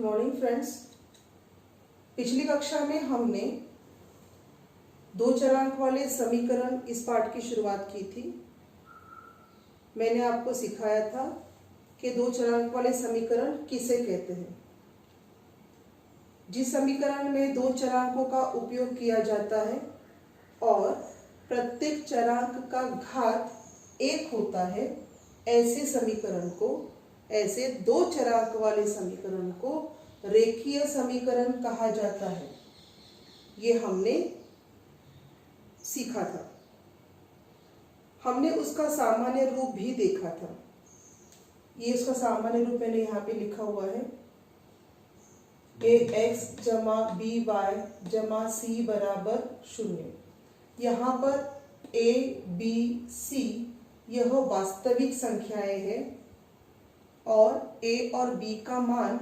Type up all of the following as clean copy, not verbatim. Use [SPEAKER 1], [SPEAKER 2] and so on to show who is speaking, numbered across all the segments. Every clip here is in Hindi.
[SPEAKER 1] Morning friends. पिछली कक्षा में हमने दो चरांक वाले समीकरण इस पाठ की शुरुआत की थी। मैंने आपको सिखाया था कि दो चरांक वाले समीकरण किसे कहते हैं। जिस समीकरण में दो चरांकों का उपयोग किया जाता है और प्रत्येक चरांक का घात एक होता है, ऐसे समीकरण को, ऐसे दो चरांक वाले समीकरण को रेखीय समीकरण कहा जाता है। ये हमने सीखा था। हमने उसका सामान्य रूप भी देखा था। ये उसका सामान्य रूप मैंने यहाँ पे लिखा हुआ है, ax जमा by जमा c बराबर 0। यहाँ पर a, b, c यह वास्तविक संख्याएं हैं और a और b का मान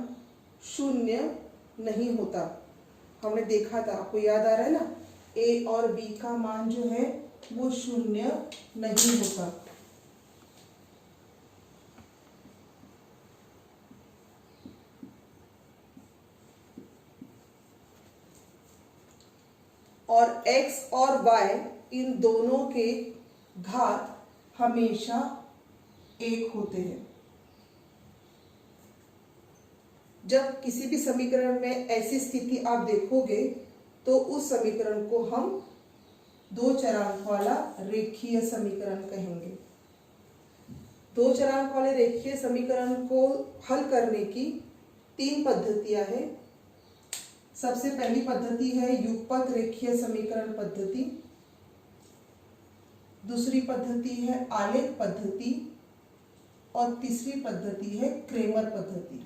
[SPEAKER 1] 0 नहीं होता। हमने देखा था, आपको याद आ रहा है ना, a और b का मान जो है वो 0 नहीं होता। और x और y इन दोनों के घात हमेशा एक होते हैं। जब किसी भी समीकरण में ऐसी स्थिति आप देखोगे तो उस समीकरण को हम दो चरांक वाला रेखीय समीकरण कहेंगे। दो चरांक वाले रेखीय समीकरण को हल करने की तीन पद्धतियां हैं। सबसे पहली पद्धति है युगपत रेखीय समीकरण पद्धति, दूसरी पद्धति है आलेख पद्धति और तीसरी पद्धति है क्रेमर पद्धति।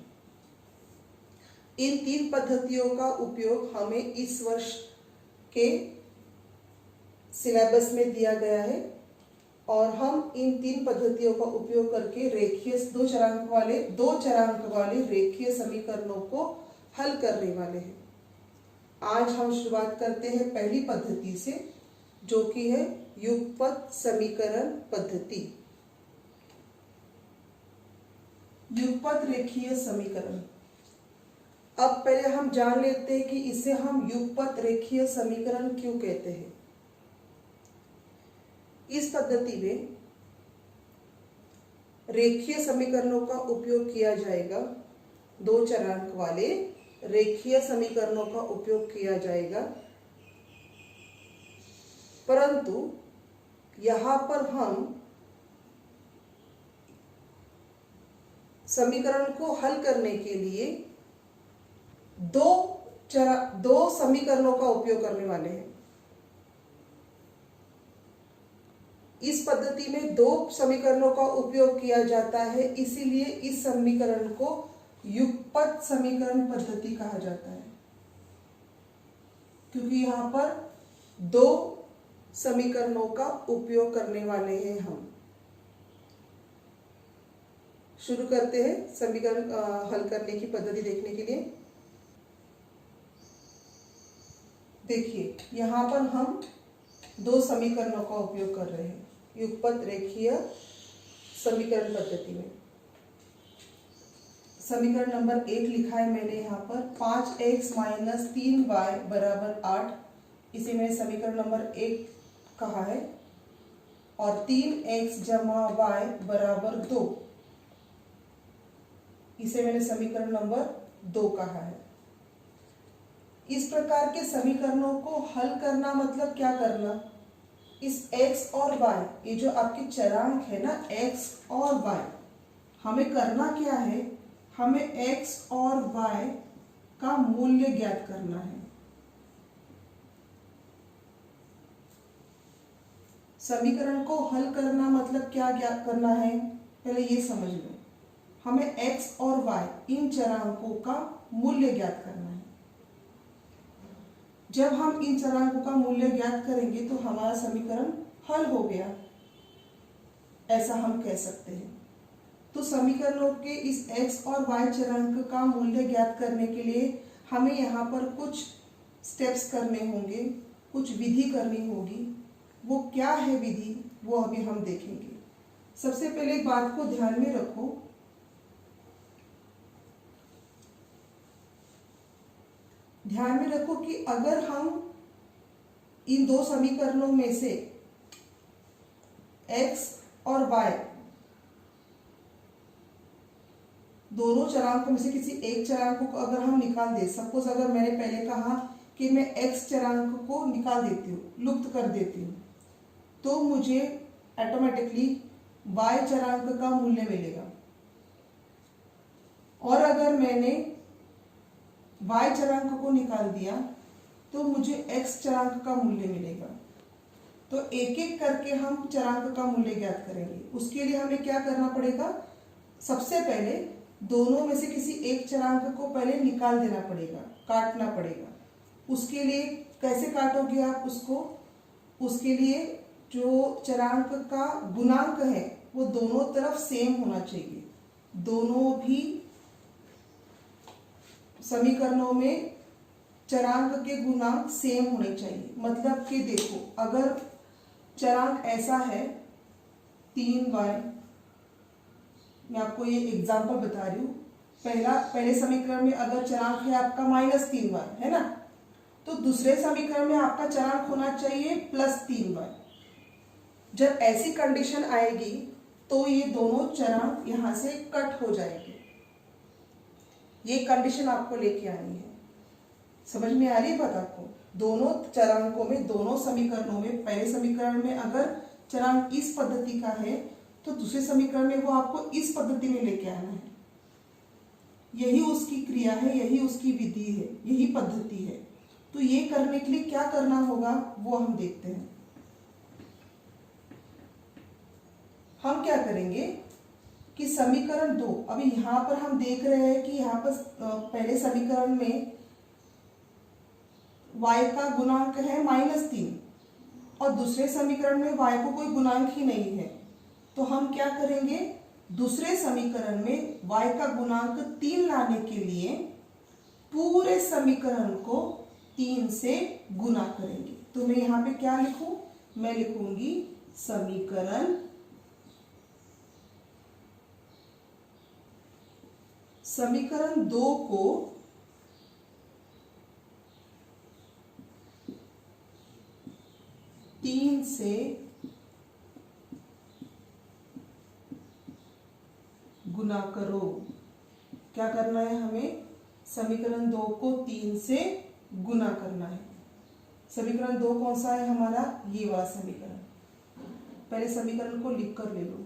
[SPEAKER 1] इन तीन पद्धतियों का उपयोग हमें इस वर्ष के सिलेबस में दिया गया है और हम इन तीन पद्धतियों का उपयोग करके रेखीय दो चरांक वाले रेखीय समीकरणों को हल करने वाले हैं। आज हम शुरुआत करते हैं पहली पद्धति से, जो कि है युगपत समीकरण पद्धति। युगपत रेखीय समीकरण। अब पहले हम जान लेते हैं कि इसे हम युगपत रेखीय समीकरण क्यों कहते हैं। इस पद्धति में रेखीय समीकरणों का उपयोग किया जाएगा, दो चरांक वाले रेखीय समीकरणों का उपयोग किया जाएगा, परंतु यहां पर हम समीकरण को हल करने के लिए दो समीकरणों का उपयोग करने वाले हैं। इस पद्धति में दो समीकरणों का उपयोग किया जाता है, इसीलिए इस समीकरण को युगपत समीकरण पद्धति कहा जाता है, क्योंकि यहां पर दो समीकरणों का उपयोग करने वाले हैं हम। शुरू करते हैं समीकरण हल करने की पद्धति देखने के लिए। देखिए, यहां पर हम दो समीकरणों का उपयोग कर रहे हैं युगपत रेखीय समीकरण पद्धति में। समीकरण नंबर 1 लिखा है मैंने यहाँ पर 5x - 3y बराबर 8। इसे मैंने समीकरण नंबर 1 कहा है। और 3x जमा y बराबर 2, इसे मैंने समीकरण नंबर 2 कहा है। इस प्रकार के समीकरणों को हल करना मतलब क्या करना, इस x और y, ये जो आपके चरांक है ना x और y, हमें करना क्या है, हमें x और y का मूल्य ज्ञात करना है। समीकरण को हल करना मतलब क्या ज्ञात करना है, पहले ये समझ लो। हमें x और y इन चरांकों का मूल्य ज्ञात करना है। जब हम इन चरांकों का मूल्य ज्ञात करेंगे तो हमारा समीकरण हल हो गया, ऐसा हम कह सकते हैं। तो समीकरणों के इस x और y चरांक का मूल्य ज्ञात करने के लिए हमें यहाँ पर कुछ स्टेप्स करने होंगे, कुछ विधि करनी होगी। वो क्या है विधि, वो अभी हम देखेंगे। सबसे पहले एक बात को ध्यान में रखो, ध्यान में रखो कि अगर हम इन दो समीकरणों में से x और y दोनों चरांकों में से किसी एक चरांक को अगर हम निकाल दे, सपोज अगर मैंने पहले कहा कि मैं x चरांक को निकाल देती हूँ, लुप्त कर देती हूँ, तो मुझे ऑटोमेटिकली y चरांक का मूल्य मिलेगा। और अगर मैंने y चरांक को निकाल दिया तो मुझे x चरांक का मूल्य मिलेगा। तो एक एक करके हम चरांक का मूल्य ज्ञात करेंगे। उसके लिए हमें क्या करना पड़ेगा, सबसे पहले दोनों में से किसी एक चरांक को पहले निकाल देना पड़ेगा, काटना पड़ेगा। उसके लिए कैसे काटोगे आप उसको, उसके लिए जो चरांक का गुणांक है वो दोनों तरफ सेम होना चाहिए। दोनों भी समीकरणों में चरांक के गुणांक सेम होने चाहिए। मतलब कि देखो, अगर चरांक ऐसा है 3y, मैं आपको ये एग्जांपल बता रही हूँ। पहले समीकरण में अगर चरांक है आपका -3y, है ना, तो दूसरे समीकरण में आपका चरांक होना चाहिए +3y। जब ऐसी कंडीशन आएगी तो ये दोनों चरांक यहां से कट हो जाएंगे। ये कंडीशन आपको लेके आनी है। समझ में आ रही है बात आपको? दोनों चरांकों में, दोनों समीकरणों में, पहले समीकरण में अगर चरांक इस पद्धति का है तो दूसरे समीकरण में वो आपको इस पद्धति में लेके आना है। यही उसकी क्रिया है, यही उसकी विधि है, यही पद्धति है। तो ये करने के लिए क्या करना होगा वो हम देखते हैं। हम क्या करेंगे कि समीकरण 2, अभी यहां पर हम देख रहे हैं कि यहां पर पहले समीकरण में y का गुणांक है -3 और दूसरे समीकरण में y को कोई गुणांक ही नहीं है। तो हम क्या करेंगे, दूसरे समीकरण में y का गुणांक 3 लाने के लिए पूरे समीकरण को 3 से गुना करेंगे। तो मैं यहां पे क्या लिखूं, मैं लिखूंगी समीकरण 2 को 3 से गुना करो। क्या करना है हमें, समीकरण 2 को 3 से गुना करना है। समीकरण 2 कौन सा है हमारा, ये वाला समीकरण। पहले समीकरण को लिख कर ले लो।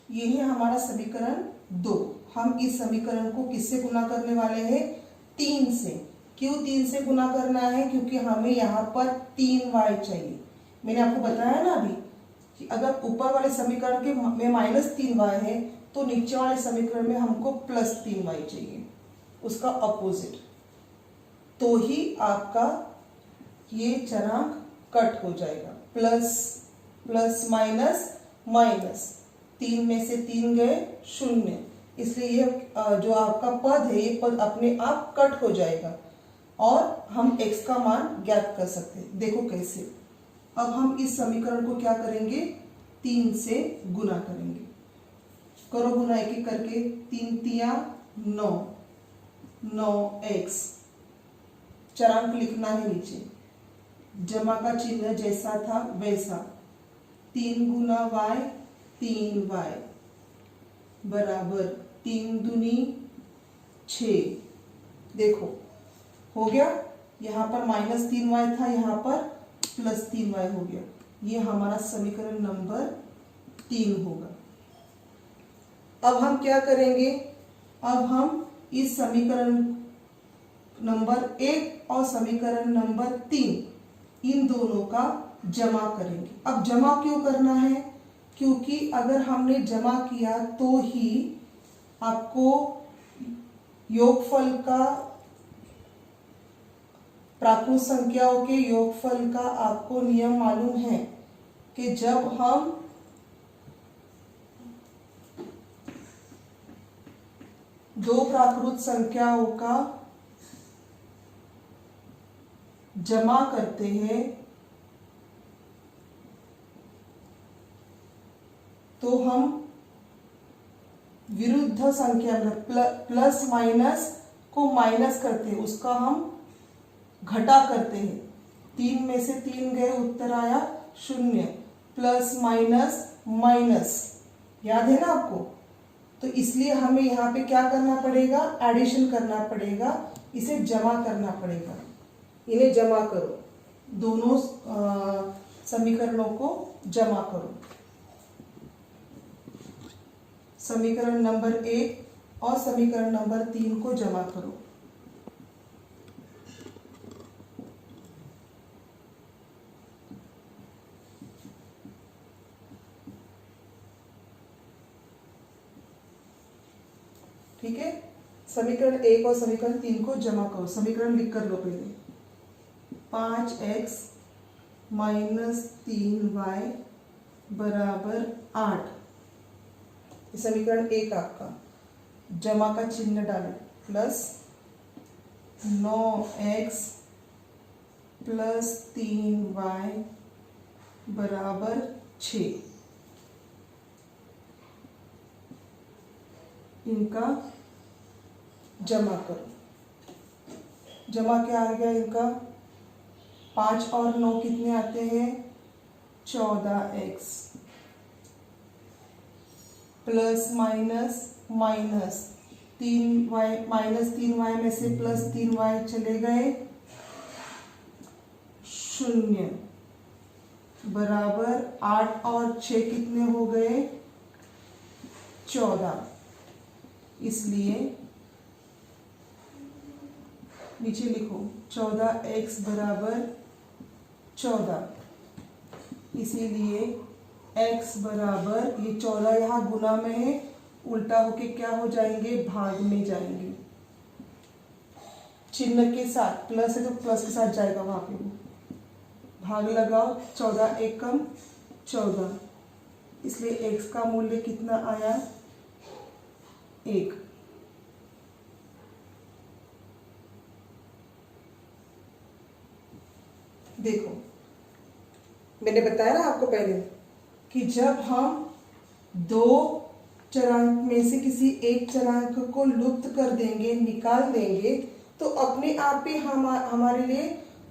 [SPEAKER 1] ये है हमारा समीकरण 2। हम इस समीकरण को किससे गुना करने वाले हैं, 3 से। क्यों 3 से गुना करना है, क्योंकि हमें यहाँ पर 3y चाहिए। मैंने आपको बताया ना अभी कि अगर ऊपर वाले समीकरण के में -3y है तो नीचे वाले समीकरण में हमको +3y चाहिए, उसका अपोजिट। तो ही आपका ये चरांक कट हो जाएगा। प्लस माइनस माइनस, 3 में से 3 गए 0, इसलिए ये जो आपका पद है ये पद अपने आप कट हो जाएगा और हम x का मान ज्ञात कर सकते हैं। देखो कैसे। अब हम इस समीकरण को क्या करेंगे, 3 से गुना करेंगे। करो गुना एक एक करके। 3 तिया 9, 9x, चरांक लिखना है नीचे, जमा का चिन्ह जैसा था वैसा। 3 गुना y 3y बराबर 3 दूनी 6। देखो हो गया, यहाँ पर -3y था, यहाँ पर +3y हो गया। ये हमारा समीकरण नंबर 3 होगा। अब हम क्या करेंगे, अब हम इस समीकरण नंबर 1 और समीकरण नंबर 3 इन दोनों का जमा करेंगे। अब जमा क्यों करना है, क्योंकि अगर हमने जमा किया तो ही आपको योगफल का, प्राकृत संख्याओं के योगफल का आपको नियम मालूम है कि जब हम दो प्राकृत संख्याओं का जमा करते हैं तो हम विरुद्ध संख्या में प्लस माइनस को माइनस करते हैं, उसका हम घटा करते हैं। 3 में से 3 गए, उत्तर आया 0। प्लस माइनस माइनस, याद है ना आपको? तो इसलिए हमें यहाँ पे क्या करना पड़ेगा? एडिशन करना पड़ेगा, इसे जमा करना पड़ेगा। इन्हें जमा करो, दोनों समीकरणों को जमा करो। समीकरण नंबर 1 और समीकरण नंबर 3 को जमा करो। ठीक है, समीकरण 1 और समीकरण 3 को जमा करो। समीकरण लिख कर लो पहले। 5x माइनस 3y बराबर 8, समीकरण 1 आपका। जमा का चिन्ह डालो, प्लस 9x प्लस 3y बराबर 6, इनका जमा करो। जमा क्या आ गया इनका? 5 और 9 कितने आते हैं? 14x plus minus minus 3y, minus 3y में से प्लस 3y चले गए, 0 बराबर 8 और 6 कितने हो गए? 14। इसलिए नीचे लिखो 14x बराबर 14, इसीलिए x बराबर, ये 14 यहाँ गुना में है, उल्टा होके क्या हो जाएंगे? भाग में जाएंगे। चिन्ह के साथ, प्लस है तो प्लस के साथ जाएगा वहां पे, भाग लगाओ। 14 एकम 14, इसलिए x का मूल्य कितना आया? 1। देखो, मैंने बताया ना आपको पहले कि जब हम 2 चरांक में से किसी एक चरांक को लुप्त कर देंगे, निकाल देंगे, तो अपने आप ही हमारे लिए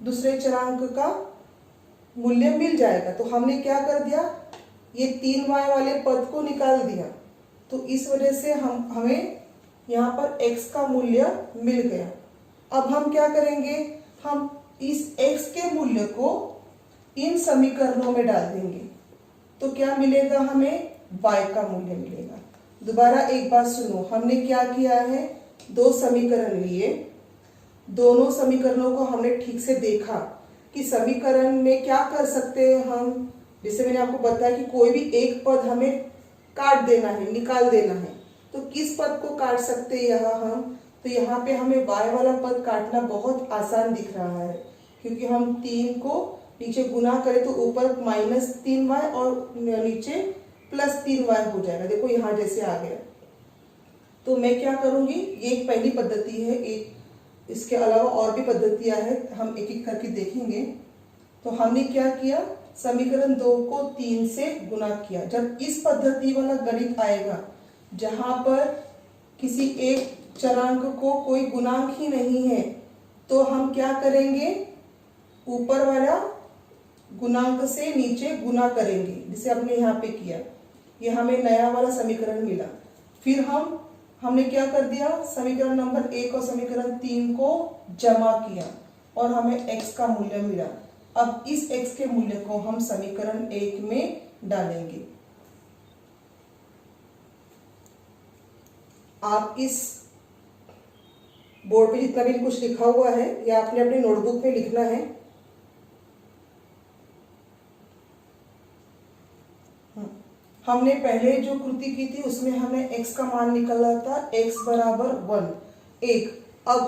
[SPEAKER 1] दूसरे चरांक का मूल्य मिल जाएगा। तो हमने क्या कर दिया? ये 3y वाले पद को निकाल दिया, तो इस वजह से हमें यहाँ पर x का मूल्य मिल गया। अब हम क्या करेंगे? हम इस x के मूल्य को इन समीकरणों में डाल देंगे, तो क्या मिलेगा हमें? y का मूल्य मिलेगा। दोबारा एक बात सुनो, हमने क्या किया है? 2 समीकरण लिए, दोनों समीकरणों को हमने ठीक से देखा कि समीकरण में क्या कर सकते हैं हम। जैसे मैंने आपको बताया कि कोई भी एक पद हमें काट देना है, निकाल देना है, तो किस पद को काट सकते हैं यहाँ हम? तो यहाँ पे हमें y वाला पद काटना बहुत आसान दिख रहा है, क्योंकि हम 3 को नीचे गुना करें तो ऊपर माइनस 3y और नीचे प्लस 3y हो जाएगा। देखो यहाँ जैसे आ गया। तो मैं क्या करूँगी? ये एक पहली पद्धति है, एक इसके अलावा और भी पद्धतियाँ हैं, हम एक एक करके देखेंगे। तो हमने क्या किया? समीकरण 2 को 3 से गुना किया। जब इस पद्धति वाला गणित आएगा जहां पर किसी एक चरांक को कोई गुणांक ही नहीं है, तो हम क्या करेंगे? ऊपर वाला गुणांक से नीचे गुना करेंगे, जिसे हमने यहाँ पे किया। ये हमें नया वाला समीकरण मिला। फिर हमने क्या कर दिया? समीकरण नंबर 1 और समीकरण 3 को जमा किया और हमें x का मूल्य मिला। अब इस x के मूल्य को हम समीकरण 1 में डालेंगे। आप इस बोर्ड पे जितना भी कुछ लिखा हुआ है या आपने अपने नोटबुक में लिखना है। हमने पहले जो कृति की थी उसमें हमने x का मान निकाला था, x बराबर 1। अब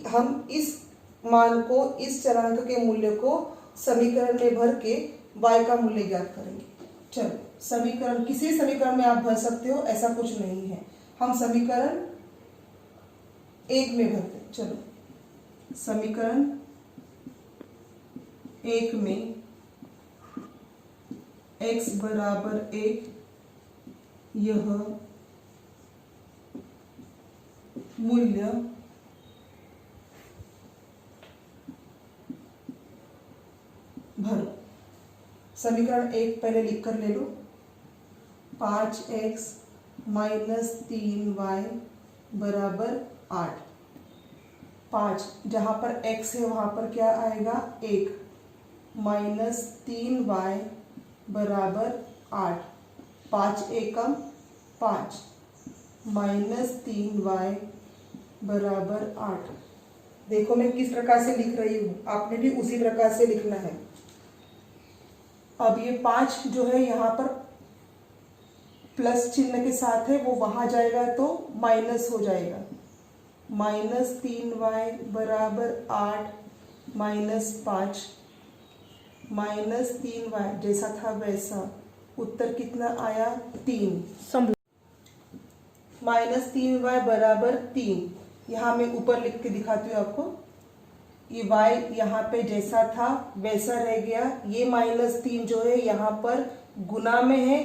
[SPEAKER 1] हम इस मान को, इस चरांक के मूल्य को समीकरण में भर के y का मूल्य ज्ञात करेंगे। चलो, समीकरण किसी समीकरण में आप भर सकते हो, ऐसा कुछ नहीं है। हम समीकरण 1 में भरते हैं। चलो, समीकरण 1 में x बराबर 1, यह मूल्य भरो। समीकरण 1 पहले लिख कर ले लो। 5x माइनस 3y बराबर 8। 5 जहाँ पर x है वहाँ पर क्या आएगा 1, माइनस 3y बराबर 8। 5 एकम 5, माइनस 3y बराबर 8। देखो मैं किस प्रकार से लिख रही हूँ, आपने भी उसी प्रकार से लिखना है। अब ये 5 जो है यहाँ पर प्लस चिन्ह के साथ है, वो वहां जाएगा तो माइनस हो जाएगा। माइनस 3y बराबर 8 माइनस 5, माइनस 3y जैसा था वैसा। उत्तर कितना आया 3। माइनस 3y बराबर 3। यहाँ मैं ऊपर लिख के दिखाती हूँ आपको। ये y यहाँ पे जैसा था वैसा रह गया। ये माइनस 3 जो है यहाँ पर गुना में है,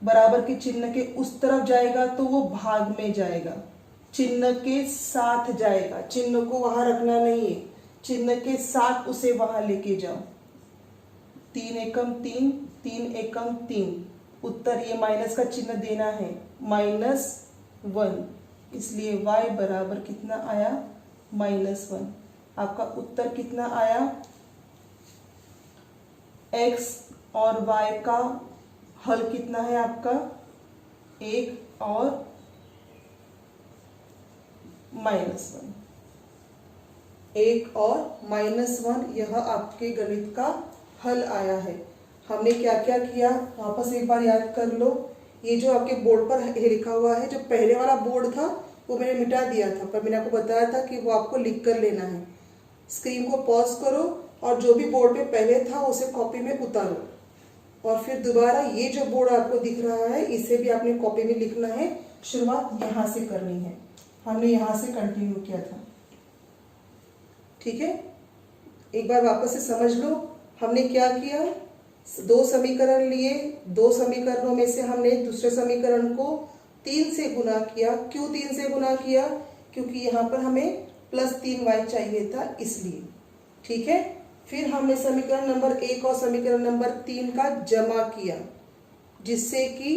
[SPEAKER 1] बराबर के चिन्ह के उस तरफ जाएगा तो वो भाग में जाएगा, चिन्ह के साथ जाएगा। चिन्ह को वहां रखना नहीं है, चिन्ह के साथ उसे वहां लेके जाओ। 3 एकम 3, 3 एकम 3। उत्तर ये माइनस का चिन्ह देना है, -1। इसलिए y बराबर कितना आया -1। आपका उत्तर कितना आया, x और y का हल कितना है आपका 1 और -1। 1 और -1 यह आपके गणित का हल आया है। हमने क्या क्या किया वापस एक बार याद कर लो। ये जो आपके बोर्ड पर लिखा हुआ है, जो पहले वाला बोर्ड था वो मैंने मिटा दिया था, पर मैंने आपको बताया था कि वो आपको लिख कर लेना है। स्क्रीन को पॉज करो और जो भी बोर्ड पे पहले था उसे कॉपी में उतारो, और फिर दोबारा ये जो बोर्ड आपको दिख रहा है इसे भी आपने कॉपी में लिखना है। शुरुआत यहाँ से करनी है, हमने यहाँ से कंटिन्यू किया था। ठीक है, एक बार वापस से समझ लो हमने क्या किया। 2 समीकरण लिए, 2 समीकरणों में से हमने दूसरे समीकरण को 3 से गुना किया। क्यों 3 से गुना किया, क्योंकि यहाँ पर हमें प्लस 3y चाहिए था इसलिए। ठीक है, फिर हमने समीकरण नंबर 1 और समीकरण नंबर 3 का जमा किया, जिससे कि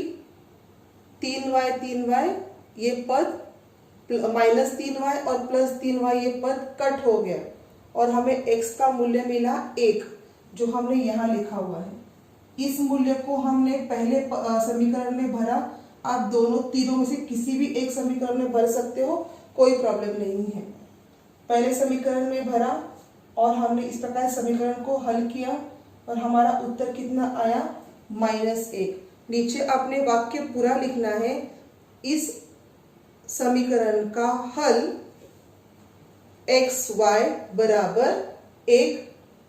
[SPEAKER 1] 3y ये पद -3y और प्लस 3y ये पद कट हो गया, और हमें x का मूल्य मिला 1, जो हमने यहाँ लिखा हुआ है। इस मूल्य को हमने पहले समीकरण में भरा। आप तीनों में से किसी भी एक समीकरण में भर सकते हो, कोई प्रॉब्लम नहीं है। पहले समीकरण में भरा और हमने इस प्रकार समीकरण को हल किया, और हमारा उत्तर कितना आया -1। नीचे आपने वाक्य पूरा लिखना है। इस समीकरण का हल xy बराबर 1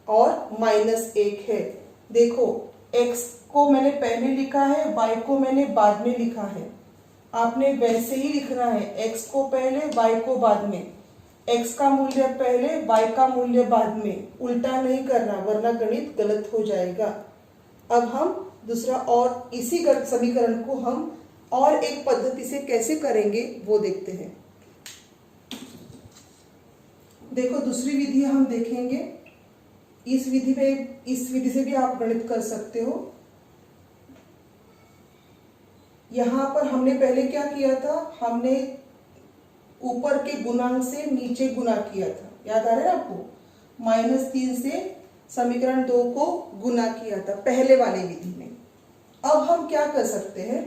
[SPEAKER 1] और -1 है। देखो x को मैंने पहले लिखा है, y को मैंने बाद में लिखा है। आपने वैसे ही लिखना है, x को पहले y को बाद में, x का मूल्य पहले y का मूल्य बाद में, उल्टा नहीं करना वरना गणित गलत हो जाएगा। अब हम दूसरा और इसी समीकरण को हम और एक पद्धति से कैसे करेंगे वो देखते हैं। देखो दूसरी विधि हम देखेंगे। इस विधि से भी आप गणित कर सकते हो। यहां पर हमने पहले क्या किया था, हमने ऊपर के गुणांक से नीचे गुना किया था, याद आ रहा है आपको। -3 से समीकरण 2 को गुना किया था पहले वाले विधि में। अब हम क्या कर सकते हैं,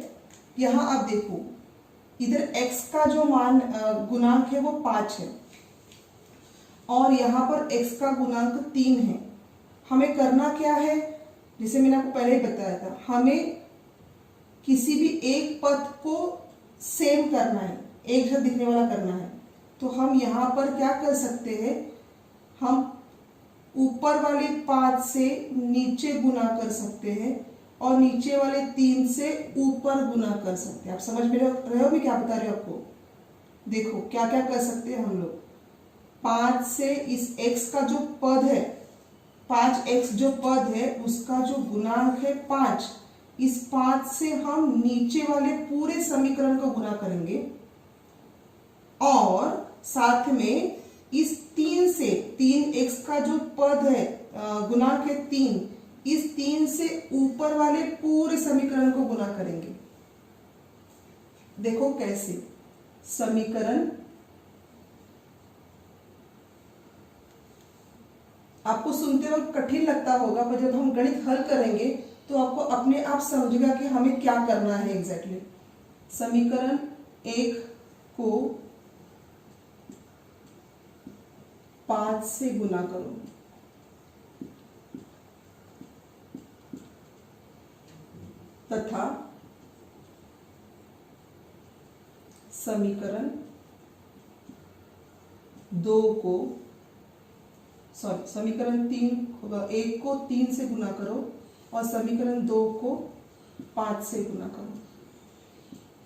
[SPEAKER 1] यहाँ आप देखो इधर x का जो मान गुणांक है वो 5 है, और यहाँ पर x का गुणांक 3 है। हमें करना क्या है, जैसे मैंने आपको पहले ही बताया था, हमें किसी भी एक पद को सेम करना है, एक जैसा दिखने वाला करना है। तो हम यहाँ पर क्या कर सकते हैं, हम ऊपर वाले 5 से नीचे गुना कर सकते हैं, और नीचे वाले 3 से ऊपर गुना कर सकते हैं। आप समझ में रहे हो मैं क्या बता रही हूँ आपको। देखो क्या क्या कर सकते हैं हम लोग। 5 से इस x का जो पद है, 5x जो पद है उसका जो गुणांक है 5, इस 5 से हम नीचे वाले पूरे समीकरण को गुना करेंगे। और साथ में इस 3 से 3x का जो पद है गुणांक है 3, इस 3 से ऊपर वाले पूरे समीकरण को गुना करेंगे। देखो कैसे, समीकरण, आपको सुनते वक्त कठिन लगता होगा पर जब हम गणित हल करेंगे तो आपको अपने आप समझेगा कि हमें क्या करना है एग्जैक्टली। समीकरण 1 को 5 से गुना करो, तथा समीकरण 2 को समीकरण 1 को 3 से गुना करो और समीकरण 2 को 5 से गुना करो।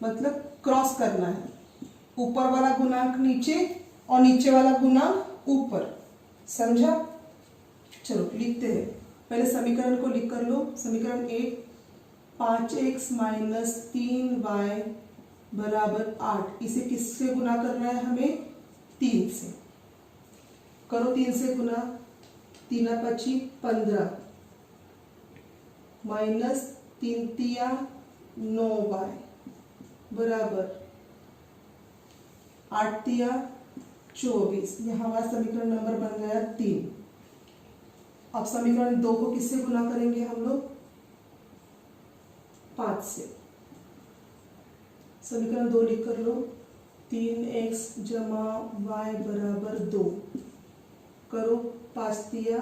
[SPEAKER 1] मतलब क्रॉस करना है, ऊपर वाला गुणांक नीचे और नीचे वाला गुणांक ऊपर। समझा? चलो लिखते हैं। पहले समीकरण को लिख कर लो। समीकरण 1, 5x माइनस 3y बराबर 8। इसे किससे गुना करना है हमें? 3 से। करो 3 से गुना, 3 5 15 माइनस 3 तिया 9y बराबर 8 तिया 24। यह हमारा समीकरण नंबर बन गया 3। अब समीकरण 2 को किससे गुना करेंगे हम लोग? 5 से। समीकरण 2 लिख कर लो। 3x जमा y बराबर 2। करो 5 तिया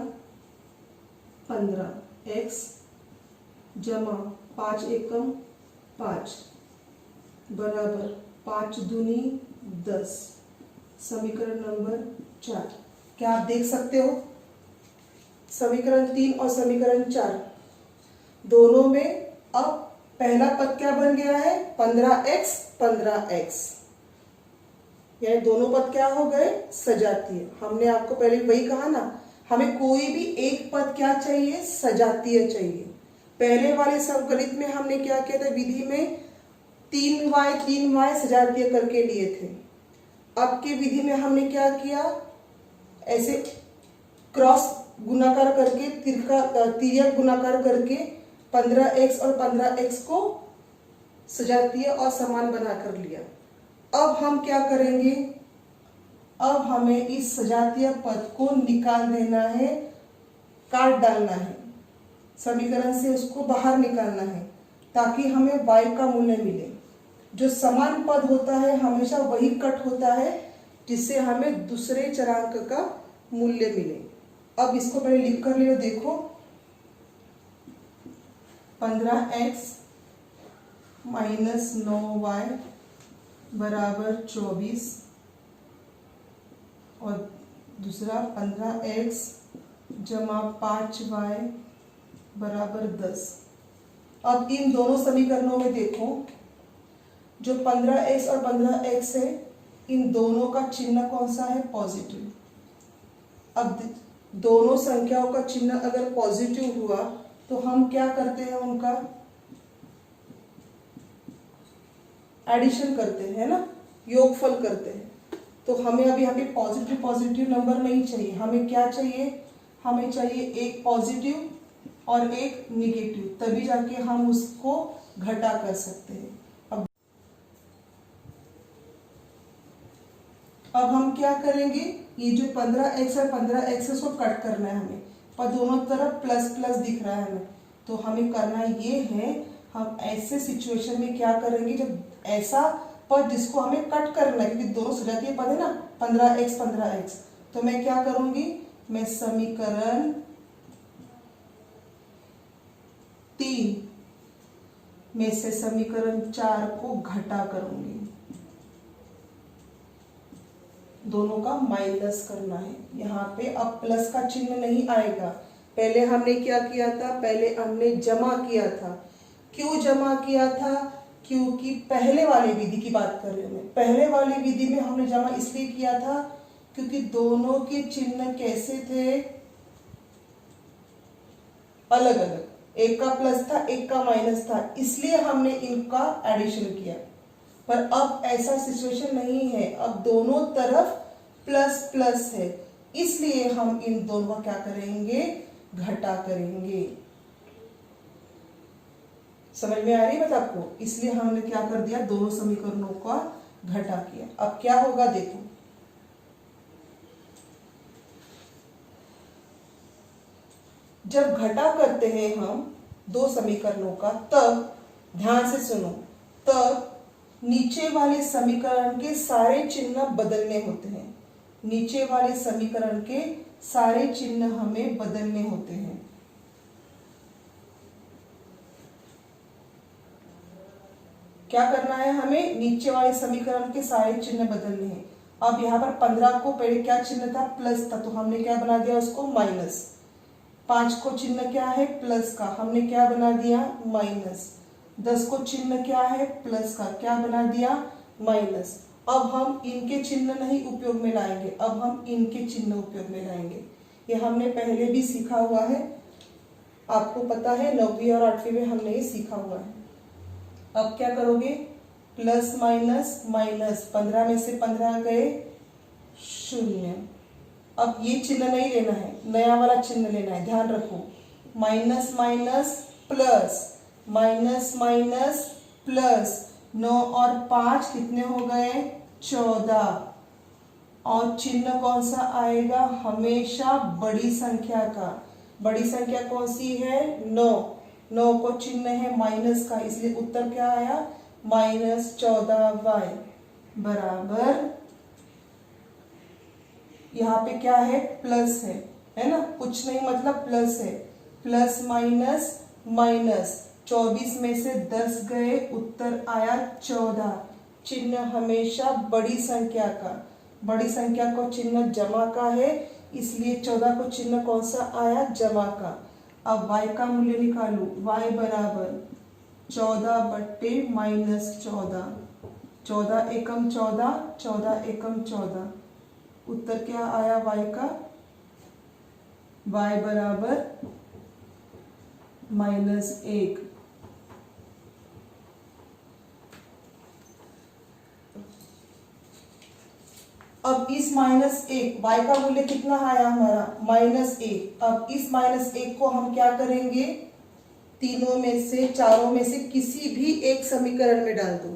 [SPEAKER 1] 15, x जमा 5 एकम 5 बराबर 5 दूनी 10। समीकरण नंबर 4। क्या आप देख सकते हो? समीकरण 3 और समीकरण 4 दोनों में अब पहला पद क्या बन गया है? 15x 15x। यह दोनों पद क्या हो गए? सजातीय। हमने आपको पहले वही कहा ना, हमें कोई भी एक पद क्या चाहिए? सजातीय चाहिए। पहले वाले संकलित में हमने क्या किया था? विधि में 3y सजातीय करके लिए थे। अब की विधि में हमने क्या किया? ऐसे क्रॉस गुणाकार करके, तिर्यक गुणाकार करके 15x और 15x को सजातीय और समान बना कर लिया। अब हम क्या करेंगे? अब हमें इस सजातीय पद को निकाल देना है, काट डालना है, समीकरण से उसको बाहर निकालना है ताकि हमें y का मूल्य मिले। जो समान पद होता है हमेशा वही कट होता है जिससे हमें दूसरे चरांक का मूल्य मिले। अब इसको पहले लिख कर लियो। देखो 15x माइनस 9y बराबर 24 और दूसरा 15x जमा 5y बराबर 10। अब इन दोनों समीकरणों में देखो, जो 15x और 15x है, इन दोनों का चिन्ह कौन सा है? पॉजिटिव। अब दोनों संख्याओं का चिन्ह अगर पॉजिटिव हुआ तो हम क्या करते हैं? उनका एडिशन करते हैं ना, योगफल करते हैं। तो हमें अभी यहाँ पे पॉजिटिव नंबर नहीं चाहिए। हमें क्या चाहिए? हमें चाहिए एक पॉजिटिव और एक निगेटिव, तभी जाके हम उसको घटा कर सकते हैं। अब हम क्या करेंगे? ये जो 15x और 15x है उसको कट करना है हमें, पर दोनों तरफ प्लस प्लस दिख रहा है हमें। तो हमें करना ये है, हम ऐसे सिचुएशन में क्या करेंगे? जब ऐसा पद जिसको हमें कट करना है, क्योंकि दोनों सजातीय पद है ना, 15x 15x, तो मैं क्या करूंगी? मैं समीकरण 3 में से समीकरण 4 को घटा करूंगी। दोनों का माइनस करना है। यहाँ पे अब प्लस का चिन्ह नहीं आएगा। पहले हमने क्या किया था? पहले हमने जमा किया था। क्यों जमा किया था? क्योंकि पहले वाली विधि की बात कर रहे हैं। पहले वाली विधि में हमने जमा इसलिए किया था क्योंकि दोनों के चिन्ह कैसे थे? अलग अलग। एक का प्लस था, एक का माइनस था, इसलिए हमने इनका एडिशन किया। पर अब ऐसा सिचुएशन नहीं है, अब दोनों तरफ प्लस प्लस है, इसलिए हम इन दोनों का क्या करेंगे, घटा करेंगे। समझ में आ रही है बात आपको? इसलिए हमने क्या कर दिया, दोनों समीकरणों का घटा किया। अब क्या होगा देखो, जब घटा करते हैं हम दो समीकरणों का, तब ध्यान से सुनो, तब नीचे वाले समीकरण के सारे चिन्ह बदलने होते हैं। नीचे वाले समीकरण के सारे चिन्ह हमें बदलने होते हैं। क्या करना है हमें, नीचे वाले समीकरण के सारे चिन्ह बदलने हैं। अब यहाँ पर 15 को पहले क्या चिन्ह था, प्लस था, तो हमने क्या बना दिया उसको, माइनस। 5 को चिन्ह क्या है, प्लस का, हमने क्या बना दिया, माइनस। 10 को चिन्ह क्या है, प्लस का, क्या बना दिया, माइनस। अब हम इनके चिन्ह नहीं उपयोग में लाएंगे, अब हम इनके चिन्ह उपयोग में लाएंगे। ये हमने पहले भी सीखा हुआ है, आपको पता है 9वीं और 8वीं में हमने ये सीखा हुआ है। अब क्या करोगे, प्लस माइनस माइनस, 15 में से 15 गए 0। अब ये चिन्ह नहीं लेना है, नया वाला चिन्ह लेना है, ध्यान रखो। Minus minus plus, minus minus plus, 9 और 5 कितने हो गए, 14। और चिन्ह कौन सा आएगा, हमेशा बड़ी संख्या का। बड़ी संख्या कौन सी है, 9। 9 को चिन्ह है माइनस का, इसलिए उत्तर क्या आया, -14y बराबर, यहाँ पे क्या है, प्लस है ना, कुछ नहीं मतलब प्लस है। प्लस माइनस माइनस, 24 में से 10 गए, उत्तर आया 14। चिन्ह हमेशा बड़ी संख्या का, बड़ी संख्या को चिन्ह जमा का है, इसलिए 14 को चिन्ह कौन सा आया, जमा का। अब y का मूल्य निकालो, y बराबर 14/-14, 14 एकम 14, 14 एकम 14, उत्तर क्या आया y का, y बराबर -1। अब इस -1, y का मूल्य कितना आया हमारा, -1। अब इस -1 को हम क्या करेंगे, तीनों में से, चारों में से किसी भी एक समीकरण में डाल दो,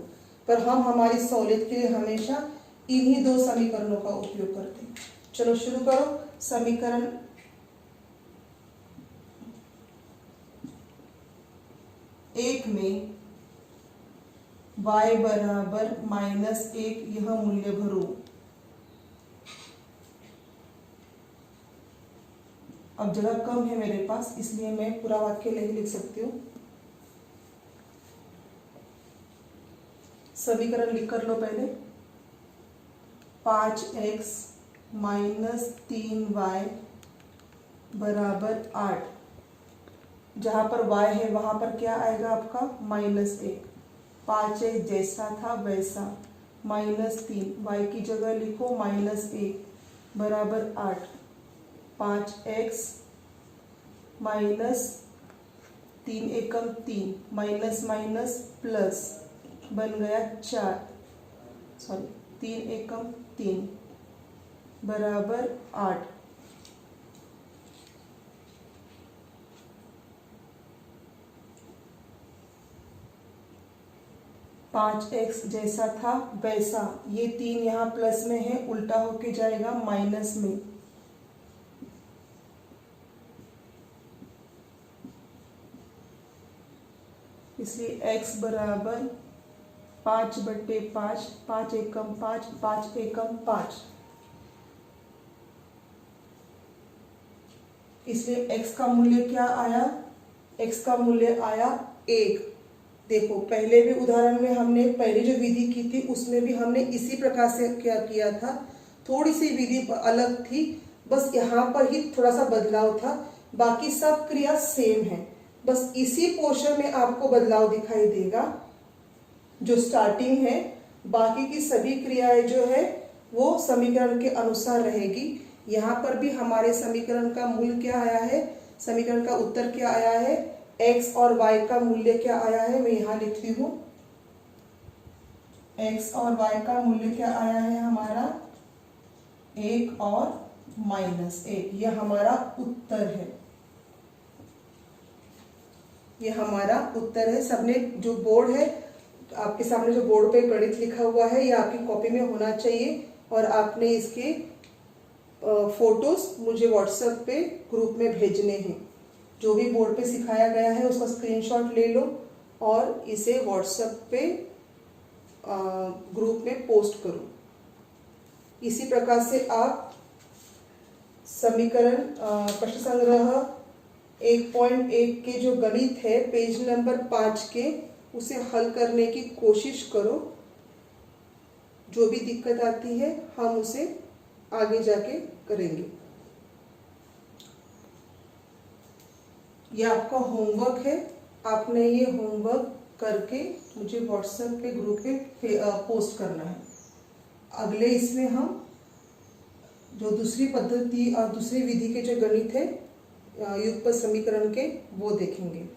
[SPEAKER 1] पर हम हमारी सहूलियत के लिए हमेशा इन्हीं दो समीकरणों का उपयोग करते हैं। चलो शुरू करो। समीकरण 1 में y बराबर -1 यह मूल्य भरो। अब जगह कम है मेरे पास, इसलिए मैं पूरा वाक्य नहीं लिख सकती हूँ। समीकरण लिख कर लो पहले। 5x - 3y बराबर 8। जहाँ पर y है वहाँ पर क्या आएगा आपका, -1। 5x जैसा था वैसा, -3, y की जगह लिखो -1 बराबर 8। 5x - 3 एकम 3, माइनस माइनस प्लस, बन गया 4, सॉरी 3 एकम 3 बराबर 8। पाँच एक्स जैसा था वैसा, ये 3 यहाँ प्लस में है, उल्टा होके जाएगा माइनस में। इसलिए x बराबर 5/5, 5 एकम 5, 5 एकम 5। इसलिए x का मूल्य क्या आया, x का मूल्य आया 1। देखो पहले भी उदाहरण में हमने पहले जो विधि की थी उसमें भी हमने इसी प्रकार से क्या किया था, थोड़ी सी विधि अलग थी, बस यहाँ पर ही थोड़ा सा बदलाव था, बाकी सब क्रिया सेम है, बस इसी पोर्शन में आपको बदलाव दिखाई देगा जो स्टार्टिंग है। बाकी की सभी क्रियाएं जो है वो समीकरण के अनुसार रहेगी। यहाँ पर भी हमारे समीकरण का मूल क्या आया है, समीकरण का उत्तर क्या आया है, x और y का मूल्य क्या आया है, मैं यहाँ लिखती हूँ x और y का मूल्य क्या आया है हमारा 1 और -1। यह हमारा उत्तर है, ये हमारा उत्तर है। सबने जो बोर्ड है आपके सामने, जो बोर्ड पे गणित लिखा हुआ है, ये आपकी कॉपी में होना चाहिए और आपने इसके फोटोज मुझे व्हाट्सएप पे ग्रुप में भेजने हैं। जो भी बोर्ड पे सिखाया गया है उसका स्क्रीनशॉट ले लो और इसे व्हाट्सएप पे ग्रुप में पोस्ट करो। इसी प्रकार से आप समीकरण प्रश्न संग्रह 1.1 के जो गणित है पेज नंबर 5 के, उसे हल करने की कोशिश करो। जो भी दिक्कत आती है हम उसे आगे जाके करेंगे। यह आपका होमवर्क है, आपने ये होमवर्क करके मुझे व्हाट्सएप पे ग्रुप पे पोस्ट करना है। अगले इसमें हम जो दूसरी पद्धति और दूसरी विधि के जो गणित है युगपत समीकरण के, वो देखेंगे।